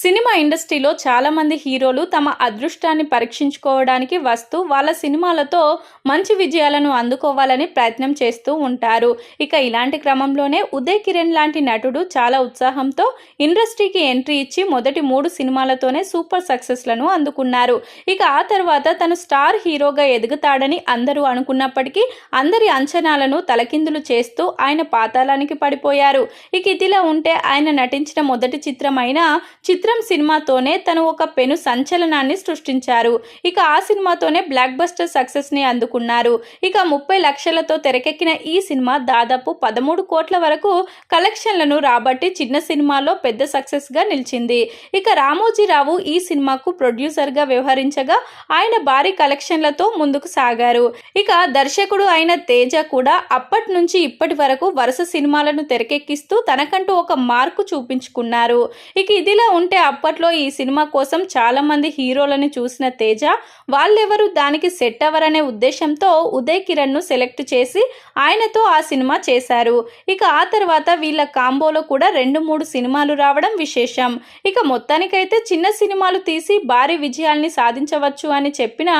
Cinema ఇండస్ట్రీలో చాలామంది హీరోలు తమ అదృష్టాన్ని పరీక్షించుకోవడానికి వస్తూ వాళ్ళ సినిమాలతో మంచి విజయాలను అందుకోవాలని ప్రయత్నం చేస్తూ ఉంటారు. ఇక ఇలాంటి క్రమంలోనే ఉదయ్ కిరణ్ లాంటి నటుడు చాలా ఉత్సాహంతో ఇండస్ట్రీకి ఎంట్రీ ఇచ్చి మొదటి 3 సినిమాలతోనే సూపర్ సక్సెస్లను అందుకున్నారు. ఇక ఆ తర్వాత తను స్టార్ హీరోగా ఎదుగుతాడని అందరూ అనుకున్నప్పటికీ అందరి అంచనాలను తలకిందులు చేస్తూ ఆయన పాతాళానికి పడిపోయారు. ఇక ఇదిలా ఉంటే ఆయన నటించిన మొదటి చిత్రమైన చిత్రం సినిమాతోనే తను ఒక పెను సంచలనాన్ని సృష్టించారు. ఇక ఆ సినిమాతోనే బ్లాక్ బస్టర్ సక్సెస్ ని అందుకున్నారు. ఇక 30 లక్షలతో తెరకెక్కిన ఈ సినిమా దాదాపు 13 కోట్ల వరకు కలెక్షన్లను రాబట్టి చిన్న సినిమాలో పెద్ద సక్సెస్ గా నిలిచింది. ఇక రామోజీరావు ఈ సినిమాకు ప్రొడ్యూసర్ గా వ్యవహరించగా ఆయన భారీ కలెక్షన్లతో ముందుకు సాగారు. ఇక దర్శకుడు అయిన తేజ కూడా అప్పటి నుంచి ఇప్పటి వరకు వరుస సినిమాలను తెరకెక్కిస్తూ తనకంటూ ఒక మార్కు చూపించుకున్నారు. ఇక ఇదిలా ఉంటే అప్పట్లో ఈ సినిమా కోసం చాలా మంది హీరోలను చూసిన తేజ వాళ్ళెవరు దానికి సెట్ అవ్వరనే ఉద్దేశంతో ఉదయ్ కిరణ్ ను సెలెక్ట్ చేసి ఆయనతో ఆ సినిమా చేశారు. ఇక ఆ తర్వాత వీళ్ళ కాంబోలో కూడా 2-3 సినిమాలు రావడం విశేషం. ఇక మొత్తానికైతే చిన్న సినిమాలు తీసి భారీ విజయాల్ని సాధించవచ్చు అని చెప్పిన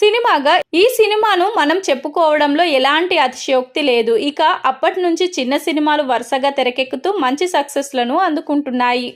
సినిమాగా ఈ సినిమాను మనం చెప్పుకోవడంలో ఎలాంటి అతిశయోక్తి లేదు. ఇక అప్పటి నుంచి చిన్న సినిమాలు వరుసగా తెరకెక్కుతూ మంచి సక్సెస్లను అందుకుంటున్నాయి.